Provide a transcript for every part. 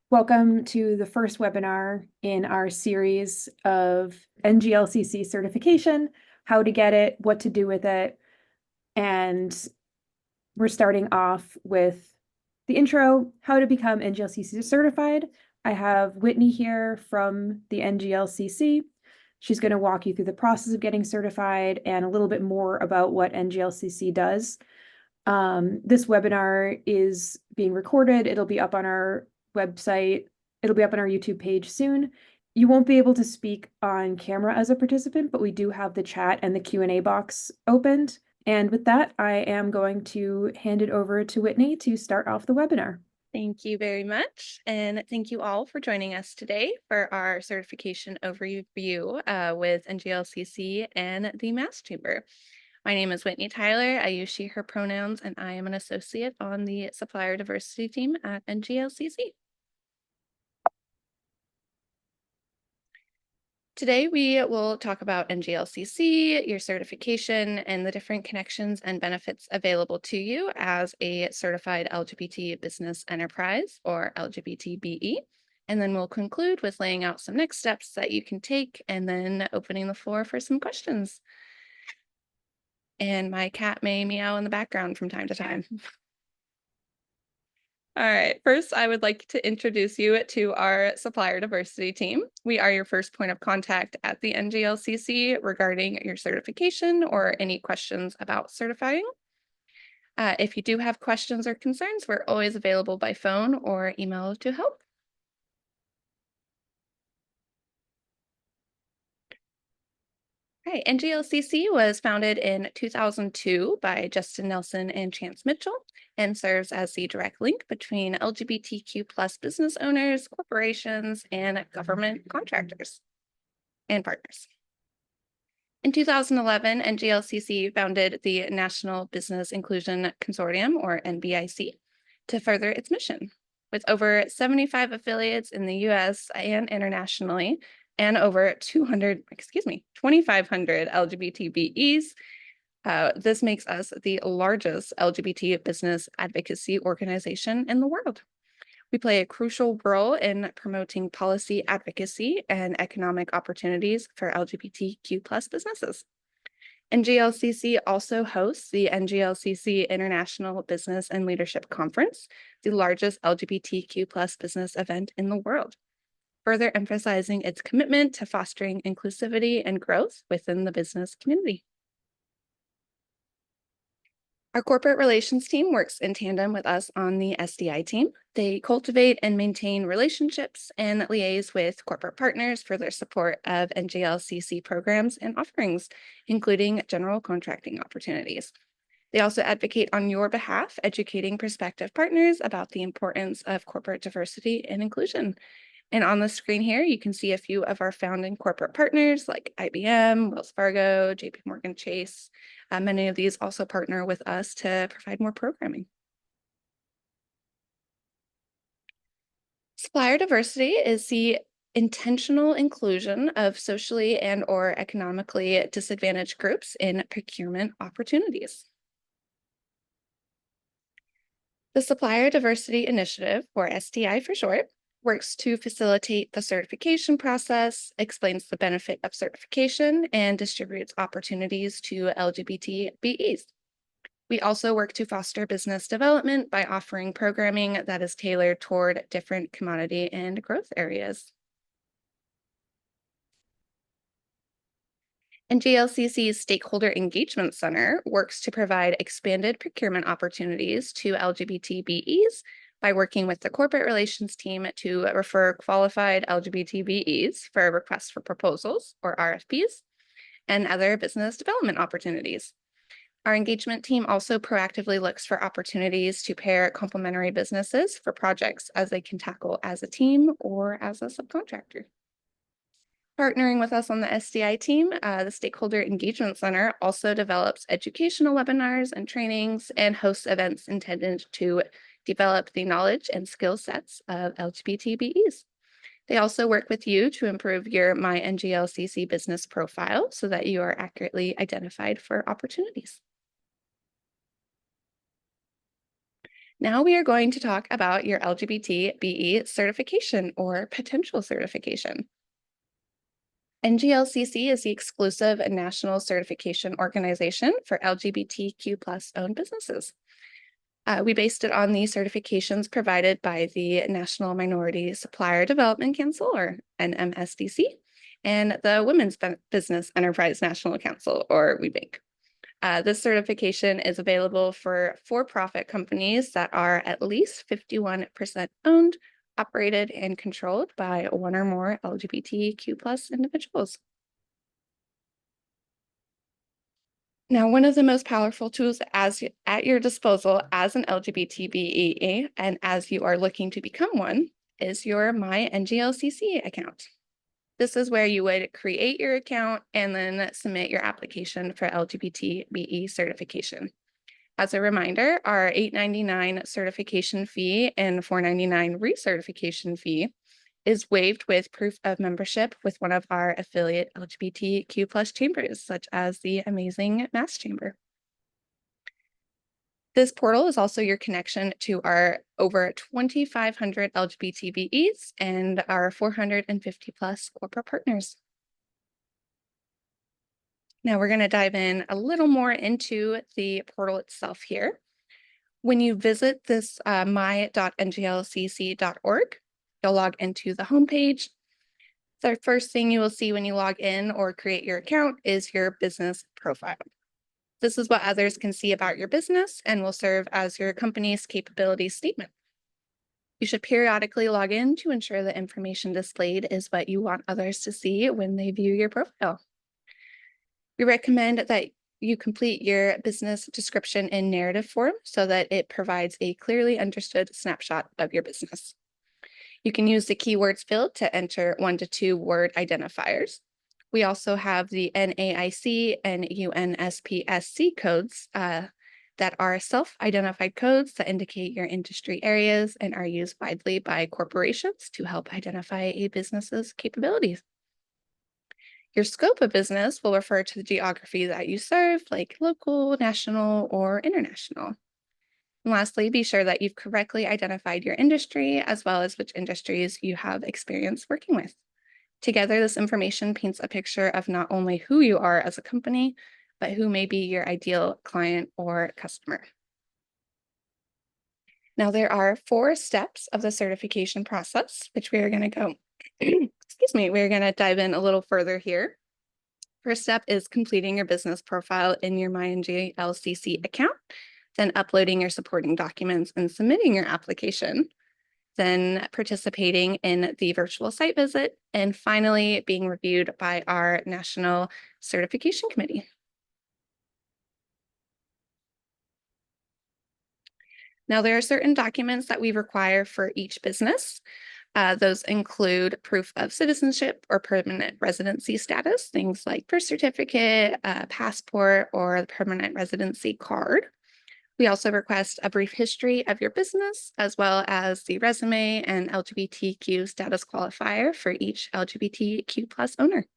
Welcome to the first webinar in our series of NGLCC certification, how to get it, what to do with it. And we're starting off with the intro, how to become NGLCC certified. I have Whitney here from the NGLCC. She's going to walk you through the process of getting certified and a little bit more about what NGLCC does. This webinar is being recorded. It'll be up on our website. It'll be up on our YouTube page soon. You won't be able to speak on camera as a participant, but we do have the chat and the Q&A box opened. And with that, I am going to hand it over to Whitney to start off the webinar. Thank you very much. And thank you all for joining us today for our certification overview with NGLCC and the Mass Chamber. My name is Whitney Tyler. I use she, her pronouns, and I am an associate on the supplier diversity team at NGLCC. Today, we will talk about NGLCC, your certification, and the different connections and benefits available to you as a certified LGBT business enterprise, or LGBTBE. And then we'll conclude with laying out some next steps that you can take and then opening the floor for some questions. And my cat may meow in the background from time to time. All right, first, I would like to introduce you to our supplier diversity team. We are your first point of contact at the NGLCC regarding your certification or any questions about certifying. If you do have questions or concerns, we're always available by phone or email to help. Right, NGLCC was founded in 2002 by Justin Nelson and Chance Mitchell and serves as the direct link between LGBTQ+ business owners, corporations, and government contractors and partners. In 2011, NGLCC founded the National Business Inclusion Consortium, or NBIC, to further its mission. With over 75 affiliates in the US and internationally, and over 2,500 LGBTBEs. This makes us the largest LGBT business advocacy organization in the world. We play a crucial role in promoting policy advocacy and economic opportunities for LGBTQ+ businesses. NGLCC also hosts the NGLCC International Business and Leadership Conference, the largest LGBTQ+ business event in the world, further emphasizing its commitment to fostering inclusivity and growth within the business community. Our corporate relations team works in tandem with us on the SDI team. They cultivate and maintain relationships and liaise with corporate partners for their support of NGLCC programs and offerings, including general contracting opportunities. They also advocate on your behalf, educating prospective partners about the importance of corporate diversity and inclusion. And on the screen here, you can see a few of our founding corporate partners like IBM, Wells Fargo, JP Morgan Chase. Many of these also partner with us to provide more programming. Supplier diversity is the intentional inclusion of socially and/or economically disadvantaged groups in procurement opportunities. The Supplier Diversity Initiative, or SDI for short, works to facilitate the certification process, explains the benefit of certification, and distributes opportunities to LGBT BEs. We also work to foster business development by offering programming that is tailored toward different commodity and growth areas. NGLCC's Stakeholder Engagement Center works to provide expanded procurement opportunities to LGBT BEs by working with the corporate relations team to refer qualified LGBT BEs for requests for proposals, or RFPs, and other business development opportunities. Our engagement team also proactively looks for opportunities to pair complementary businesses for projects as they can tackle as a team or as a subcontractor. Partnering with us on the SDI team, the Stakeholder Engagement Center also develops educational webinars and trainings and hosts events intended to develop the knowledge and skill sets of LGBTBEs. They also work with you to improve your My NGLCC business profile so that you are accurately identified for opportunities. Now we are going to talk about your LGBT BE certification or potential certification. NGLCC is the exclusive national certification organization for LGBTQ plus owned businesses. We based it on the certifications provided by the National Minority Supplier Development Council, or NMSDC, and the Women's Business Enterprise National Council, or WBENC. This certification is available for for-profit companies that are at least 51% owned, operated, and controlled by one or more LGBTQ plus individuals. Now, one of the most powerful tools at your disposal as an LGBTBE and as you are looking to become one is your My NGLCC account. This is where you would create your account and then submit your application for LGBTBE certification. As a reminder, our $8.99 certification fee and $4.99 recertification fee is waived with proof of membership with one of our affiliate LGBTQ plus chambers, such as the amazing Mass Chamber. This portal is also your connection to our over 2,500 LGBTBEs and our 450 plus corporate partners. Now we're going to dive in a little more into the portal itself here. When you visit this my.nglcc.org, you'll log into the homepage. The first thing you will see when you log in or create your account is your business profile. This is what others can see about your business and will serve as your company's capability statement. You should periodically log in to ensure the information displayed is what you want others to see when they view your profile. We recommend that you complete your business description in narrative form so that it provides a clearly understood snapshot of your business. You can use the keywords field to enter 1 to 2 word identifiers. We also have the NAIC and UNSPSC codes that are self-identified codes that indicate your industry areas and are used widely by corporations to help identify a business's capabilities. Your scope of business will refer to the geography that you serve, like local, national, or international. And lastly, be sure that you've correctly identified your industry as well as which industries you have experience working with. Together, this information paints a picture of not only who you are as a company, but who may be your ideal client or customer. Now, there are 4 steps of the certification process, which we are going to go, excuse me, we're going to dive in a little further here. First step is completing your business profile in your MyNGLCC account, then uploading your supporting documents and submitting your application, then participating in the virtual site visit, and finally being reviewed by our National Certification Committee. Now, there are certain documents that we require for each business. Those include proof of citizenship or permanent residency status, things like birth certificate, passport, or the permanent residency card. We also request a brief history of your business, as well as the resume and LGBTQ status qualifier for each LGBTQ plus owner.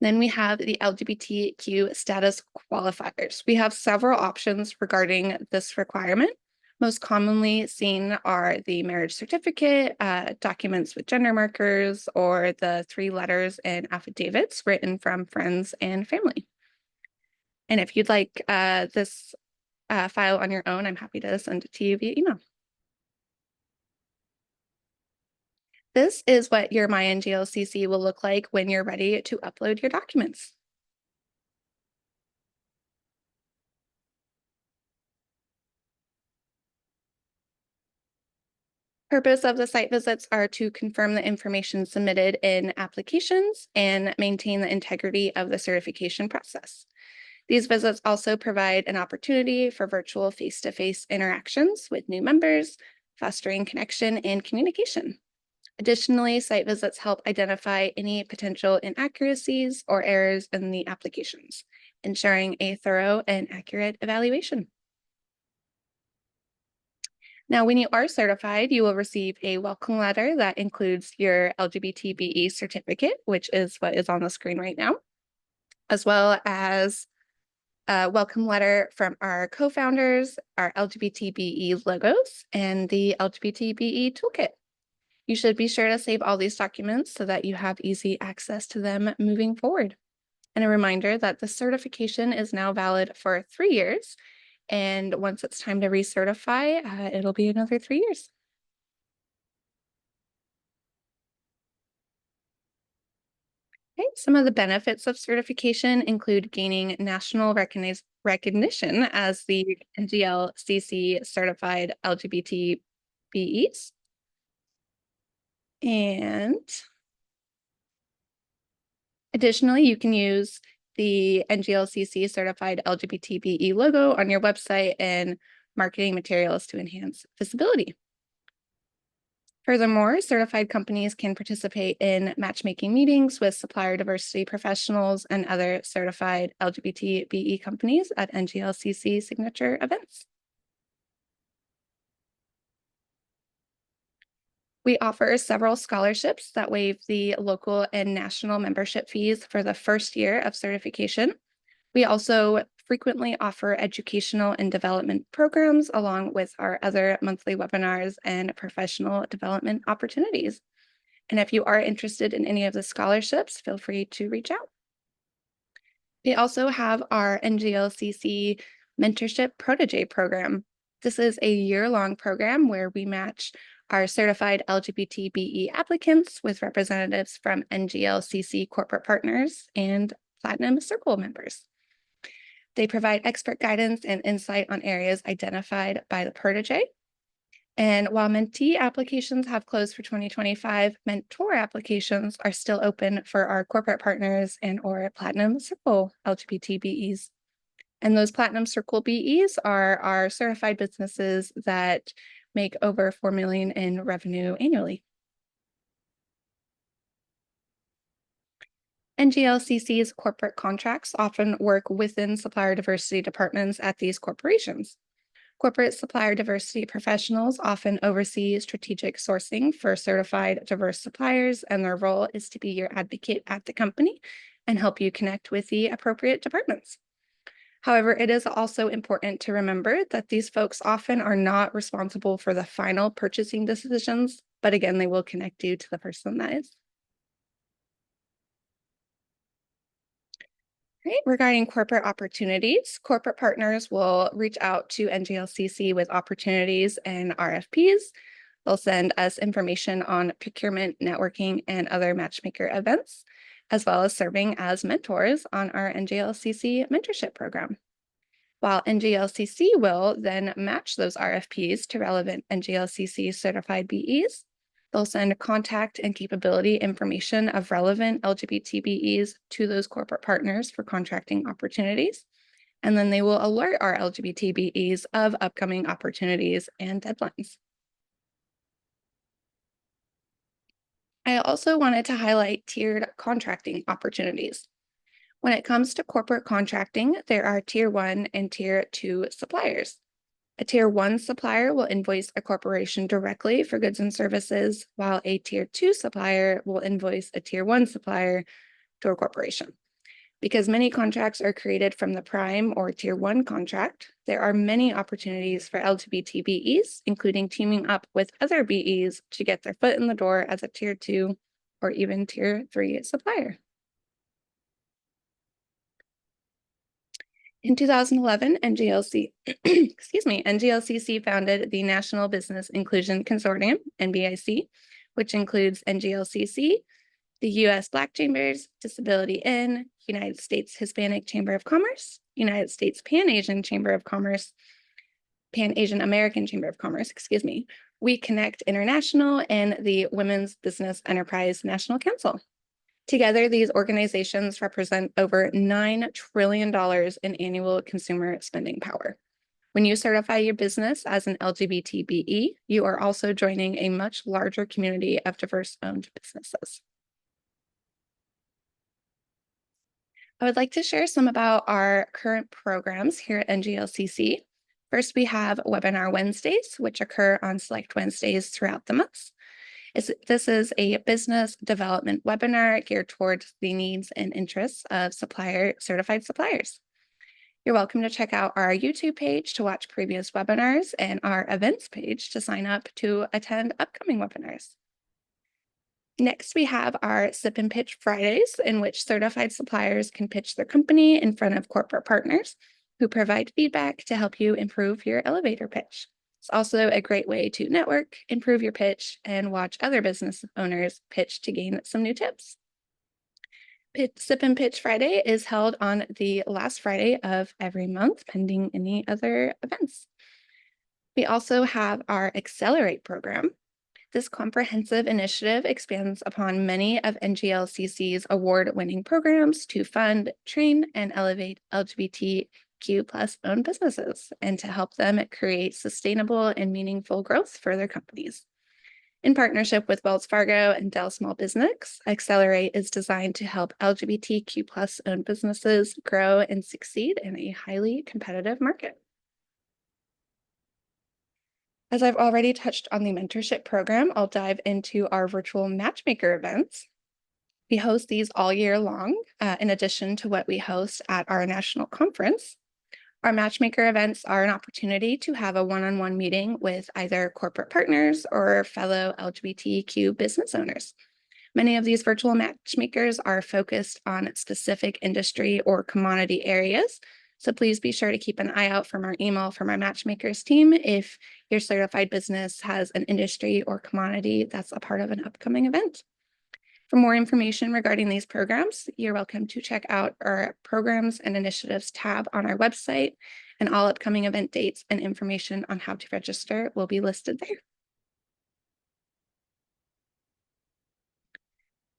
Then we have the LGBTQ status qualifiers. We have several options regarding this requirement. Most commonly seen are the marriage certificate, documents with gender markers, or the 3 letters and affidavits written from friends and family. And if you'd like this file on your own, I'm happy to send it to you via email. This is what your MyNGLCC will look like when you're ready to upload your documents. Purpose of the site visits are to confirm the information submitted in applications and maintain the integrity of the certification process. These visits also provide an opportunity for virtual face-to-face interactions with new members, fostering connection and communication. Additionally, site visits help identify any potential inaccuracies or errors in the applications, ensuring a thorough and accurate evaluation. Now, when you are certified, you will receive a welcome letter that includes your LGBTBE certificate, which is what is on the screen right now, as well as a welcome letter from our co-founders, our LGBTBE logos, and the LGBTBE toolkit. You should be sure to save all these documents so that you have easy access to them moving forward. And a reminder that the certification is now valid for 3 years. And once it's time to recertify, it'll be another 3 years. Okay, some of the benefits of certification include gaining national recognition as the NGLCC certified LGBT BEs. And additionally, you can use the NGLCC certified LGBT BE logo on your website and marketing materials to enhance visibility. Furthermore, certified companies can participate in matchmaking meetings with supplier diversity professionals and other certified LGBT BE companies at NGLCC signature events. We offer several scholarships that waive the local and national membership fees for the first year of certification. We also frequently offer educational and development programs along with our other monthly webinars and professional development opportunities. And if you are interested in any of the scholarships, feel free to reach out. We also have our NGLCC Mentorship Protege Program. This is a year-long program where we match our certified LGBT BE applicants with representatives from NGLCC corporate partners and Platinum Circle members. They provide expert guidance and insight on areas identified by the protege. And while mentee applications have closed for 2025, mentor applications are still open for our corporate partners and or Platinum Circle LGBT BEs. And those Platinum Circle BEs are our certified businesses that make over 4 million in revenue annually. NGLCC's corporate contracts often work within supplier diversity departments at these corporations. Corporate supplier diversity professionals often oversee strategic sourcing for certified diverse suppliers, and their role is to be your advocate at the company and help you connect with the appropriate departments. However, it is also important to remember that these folks often are not responsible for the final purchasing decisions, but again, they will connect you to the person that is. Right. Regarding corporate opportunities, corporate partners will reach out to NGLCC with opportunities and RFPs. They'll send us information on procurement, networking, and other matchmaker events, as well as serving as mentors on our NGLCC mentorship program. While NGLCC will then match those RFPs to relevant NGLCC certified BEs, they'll send contact and capability information of relevant LGBT BEs to those corporate partners for contracting opportunities. And then they will alert our LGBT BEs of upcoming opportunities and deadlines. I also wanted to highlight tiered contracting opportunities. When it comes to corporate contracting, there are Tier 1 and Tier 2 suppliers. A Tier 1 supplier will invoice a corporation directly for goods and services, while a Tier 2 supplier will invoice a Tier 1 supplier to a corporation. Because many contracts are created from the prime or Tier 1 contract, there are many opportunities for LGBT BEs, including teaming up with other BEs to get their foot in the door as a Tier 2 or even Tier 3 supplier. In 2011, NGLCC founded the National Business Inclusion Consortium, NBIC, which includes NGLCC, the U.S. Black Chambers, Disability In, United States Hispanic Chamber of Commerce, United States Pan-Asian Chamber of Commerce, Pan-Asian American Chamber of Commerce, We Connect International, and the Women's Business Enterprise National Council. Together, these organizations represent over $9 trillion in annual consumer spending power. When you certify your business as an LGBT BE, you are also joining a much larger community of diverse-owned businesses. I would like to share some about our current programs here at NGLCC. First, we have Webinar Wednesdays, which occur on select Wednesdays throughout the month. This is a business development webinar geared towards the needs and interests of certified suppliers. You're welcome to check out our YouTube page to watch previous webinars and our events page to sign up to attend upcoming webinars. Next, we have our Sip and Pitch Fridays, in which certified suppliers can pitch their company in front of corporate partners who provide feedback to help you improve your elevator pitch. It's also a great way to network, improve your pitch, and watch other business owners pitch to gain some new tips. Sip and Pitch Friday is held on the last Friday of every month, pending any other events. We also have our Accelerate program. This comprehensive initiative expands upon many of NGLCC's award-winning programs to fund, train, and elevate LGBTQ plus owned businesses and to help them create sustainable and meaningful growth for their companies. In partnership with Wells Fargo and Dell Small Business, Accelerate is designed to help LGBTQ plus owned businesses grow and succeed in a highly competitive market. As I've already touched on the mentorship program, I'll dive into our virtual matchmaker events. We host these all year long, in addition to what we host at our national conference. Our matchmaker events are an opportunity to have a one-on-one meeting with either corporate partners or fellow LGBTQ business owners. Many of these virtual matchmakers are focused on specific industry or commodity areas. So please be sure to keep an eye out from our email from our matchmakers team if your certified business has an industry or commodity that's a part of an upcoming event. For more information regarding these programs, you're welcome to check out our Programs and Initiatives tab on our website, and all upcoming event dates and information on how to register will be listed there.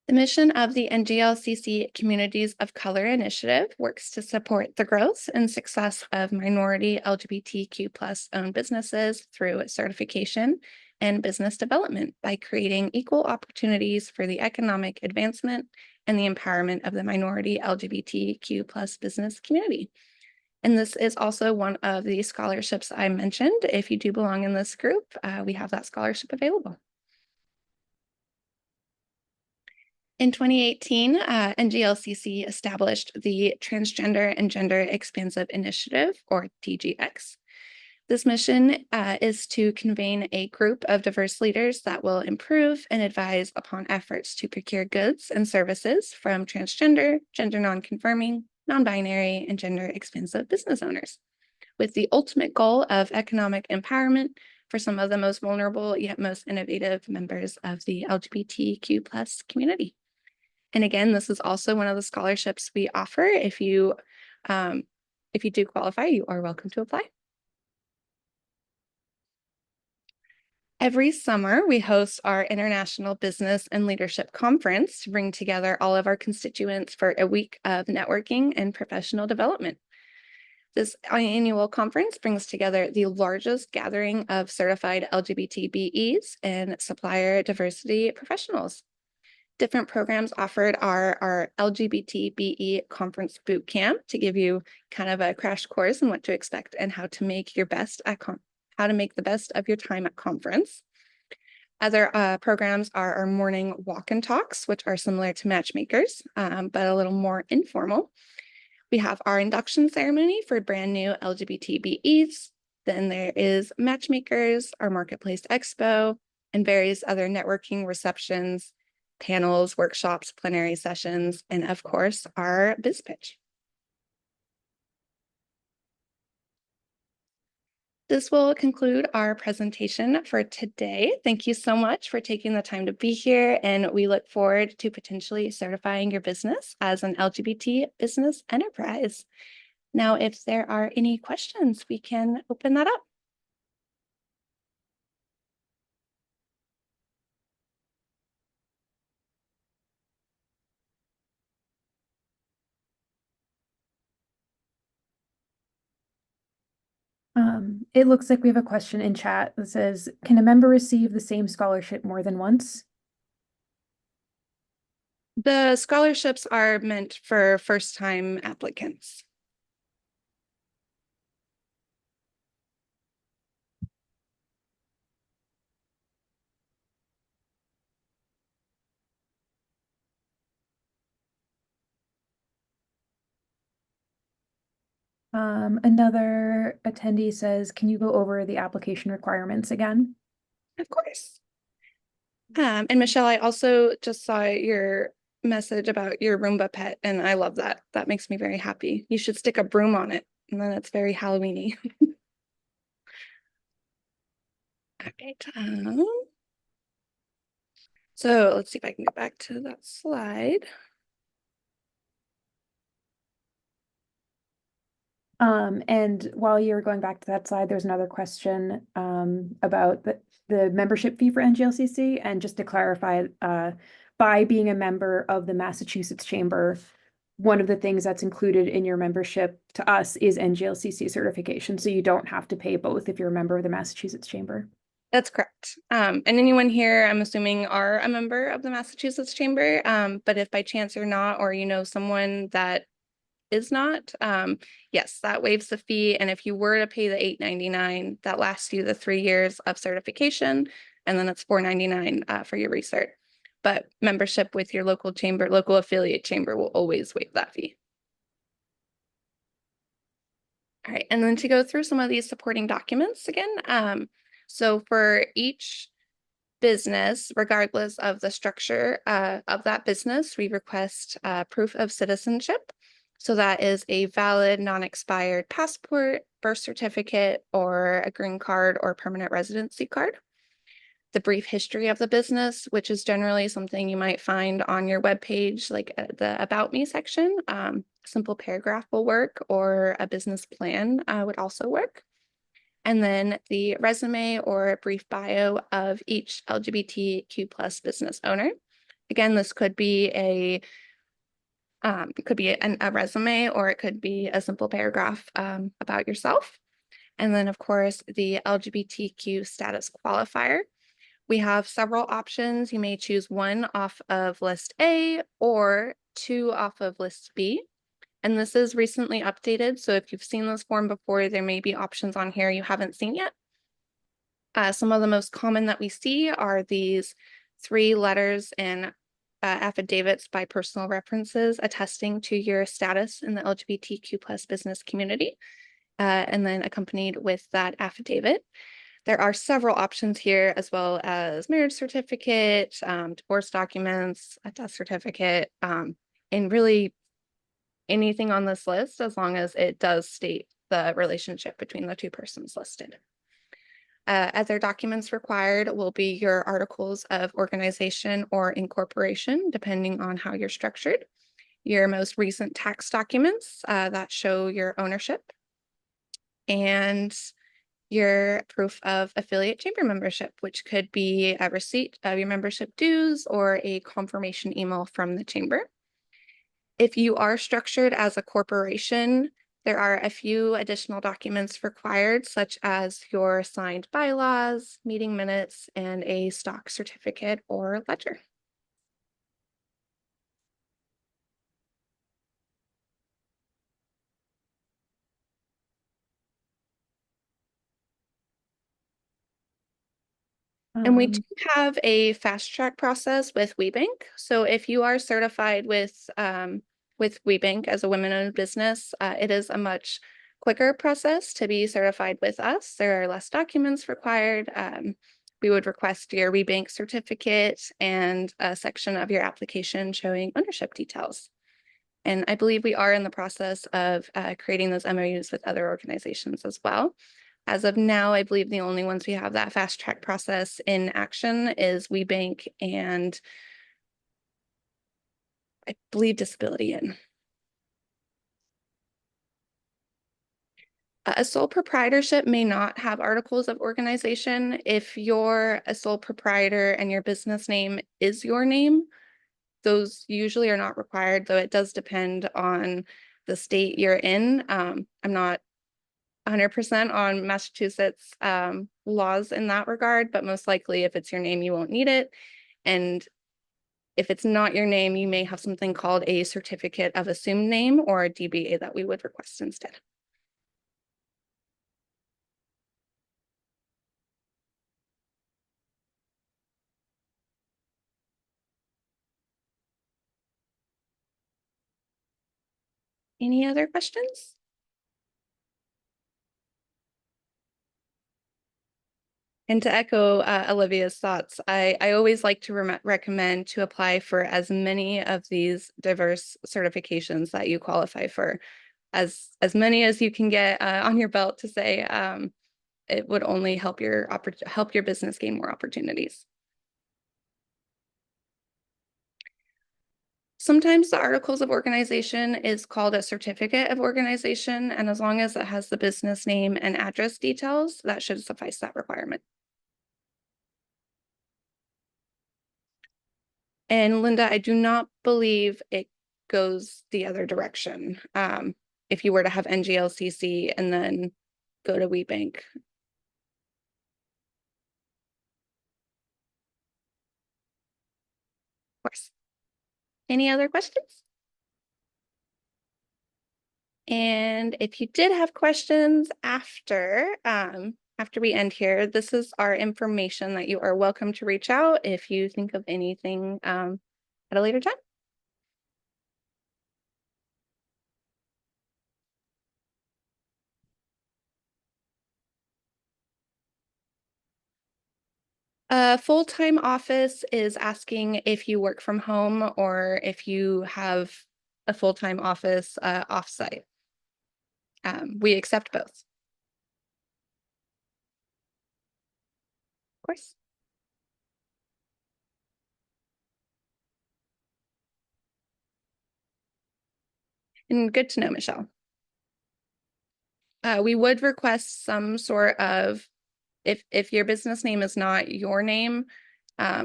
The mission of the NGLCC Communities of Color Initiative works to support the growth and success of minority LGBTQ plus owned businesses through certification and business development by creating equal opportunities for the economic advancement and the empowerment of the minority LGBTQ plus business community. And this is also one of the scholarships I mentioned. If you do belong in this group, we have that scholarship available. In 2018, NGLCC established the Transgender and Gender Expansive Initiative, or TGX. This mission is to convene a group of diverse leaders that will improve and advise upon efforts to procure goods and services from transgender, gender nonconforming, non-binary, and gender expansive business owners, with the ultimate goal of economic empowerment for some of the most vulnerable yet most innovative members of the LGBTQ plus community. And again, this is also one of the scholarships we offer. If you do qualify, you are welcome to apply. Every summer, we host our International Business and Leadership Conference to bring together all of our constituents for a week of networking and professional development. This annual conference brings together the largest gathering of certified LGBT BEs and supplier diversity professionals. Different programs offered are our LGBT BE Conference Boot Camp to give you kind of a crash course on what to expect and how to make your best at how to make the best of your time at conference. Other programs are our morning walk and talks, which are similar to matchmakers, but a little more informal. We have our induction ceremony for brand new LGBT BEs. Then there is matchmakers, our marketplace expo, and various other networking receptions, panels, workshops, plenary sessions, and of course, our biz pitch. This will conclude our presentation for today. Thank you so much for taking the time to be here, and we look forward to potentially certifying your business as an LGBT business enterprise. Now, if there are any questions, we can open that up. It looks like we have a question in chat that says, can a member receive the same scholarship more than once? The scholarships are meant for first-time applicants. Another attendee says, can you go over the application requirements again? Of course. And Michelle, I also just saw your message about your Roomba pet, and I love that. That makes me very happy. You should stick a broom on it, and then it's very Halloween-y. All right. So let's see if I can go back to that slide. And while you're going back to that slide, there's another question about the membership fee for NGLCC. And just to clarify, by being a member of the Massachusetts Chamber, one of the things that's included in your membership to us is NGLCC certification. So you don't have to pay both if you're a member of the Massachusetts Chamber. That's correct. And anyone here, I'm assuming, are a member of the Massachusetts Chamber. But if by chance you're not, or you know someone that is not, yes, that waives the fee. And if you were to pay the $8.99, that lasts you the 3 years of certification, and then it's $4.99 for your recert. But membership with your local chamber, local affiliate chamber, will always waive that fee. All right, and then to go through some of these supporting documents again. So for each business, regardless of the structure of that business, we request proof of citizenship. So that is a valid, non-expired passport, birth certificate, or a green card or permanent residency card. The brief history of the business, which is generally something you might find on your webpage, like the About Me section. A simple paragraph will work, or a business plan would also work. And then the resume or a brief bio of each LGBTQ plus business owner. Again, this could be a resume, or it could be a simple paragraph about yourself. And then, of course, the LGBTQ status qualifier. We have several options. You may choose one off of list A or two off of list B. And this is recently updated. So if you've seen this form before, there may be options on here you haven't seen yet. Some of the most common that we see are these 3 letters and affidavits by personal references attesting to your status in the LGBTQ plus business community, and then accompanied with that affidavit. There are several options here, as well as marriage certificate, divorce documents, a death certificate, and really anything on this list, as long as it does state the relationship between the 2 persons listed. Other documents required will be your articles of organization or incorporation, depending on how you're structured, your most recent tax documents that show your ownership, and your proof of affiliate chamber membership, which could be a receipt of your membership dues or a confirmation email from the chamber. If you are structured as a corporation, there are a few additional documents required, such as your signed bylaws, meeting minutes, and a stock certificate or ledger. And we do have a fast track process with WeBank. So if you are certified with WeBank as a women-owned business, it is a much quicker process to be certified with us. There are less documents required. We would request your WeBank certificate and a section of your application showing ownership details. And I believe we are in the process of creating those MOUs with other organizations as well. As of now, I believe the only ones we have that fast track process in action is WeBank and I believe Disability In. A sole proprietorship may not have articles of organization. If you're a sole proprietor and your business name is your name, those usually are not required, though it does depend on the state you're in. I'm not 100% on Massachusetts laws in that regard, but most likely if it's your name, you won't need it. And if it's not your name, you may have something called a certificate of assumed name or a DBA that we would request instead. Any other questions? And to echo Olivia's thoughts, I always like to recommend to apply for as many of these diverse certifications that you qualify for, as many as you can get on your belt, to say it would only help your business gain more opportunities. Sometimes the articles of organization is called a certificate of organization, and as long as it has the business name and address details, that should suffice that requirement. And Linda, I do not believe it goes the other direction. If you were to have NGLCC and then go to WeBank. Of course. Any other questions? And if you did have questions after we end here, this is our information that you are welcome to reach out if you think of anything at a later time. Full-time office is asking if you work from home or if you have a full-time office offsite. We accept both. Of course. And good to know, Michelle. We would request some sort of, if your business name is not your name,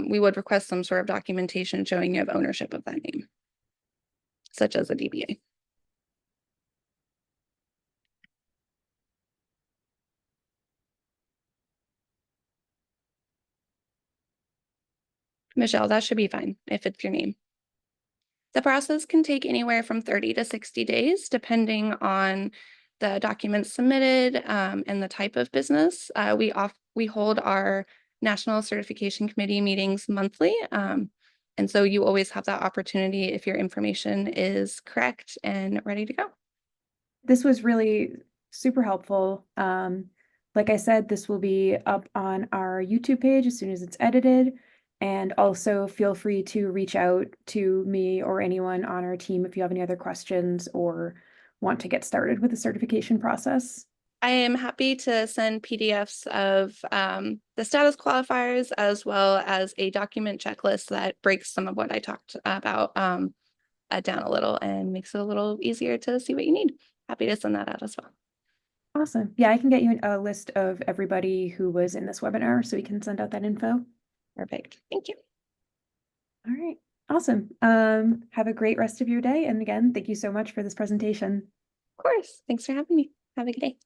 we would request some sort of documentation showing you have ownership of that name, such as a DBA. Michelle, that should be fine if it's your name. The process can take anywhere from 30 to 60 days, depending on the documents submitted and the type of business. We hold our National Certification Committee meetings monthly. And so you always have that opportunity if your information is correct and ready to go. This was really super helpful. Like I said, this will be up on our YouTube page as soon as it's edited. And also feel free to reach out to me or anyone on our team if you have any other questions or want to get started with the certification process. I am happy to send PDFs of the status qualifiers as well as a document checklist that breaks some of what I talked about down a little and makes it a little easier to see what you need. Happy to send that out as well. Awesome. Yeah, I can get you a list of everybody who was in this webinar so we can send out that info. Perfect. Thank you. All right. Awesome. Have a great rest of your day. And again, thank you so much for this presentation. Of course. Thanks for having me. Have a good day.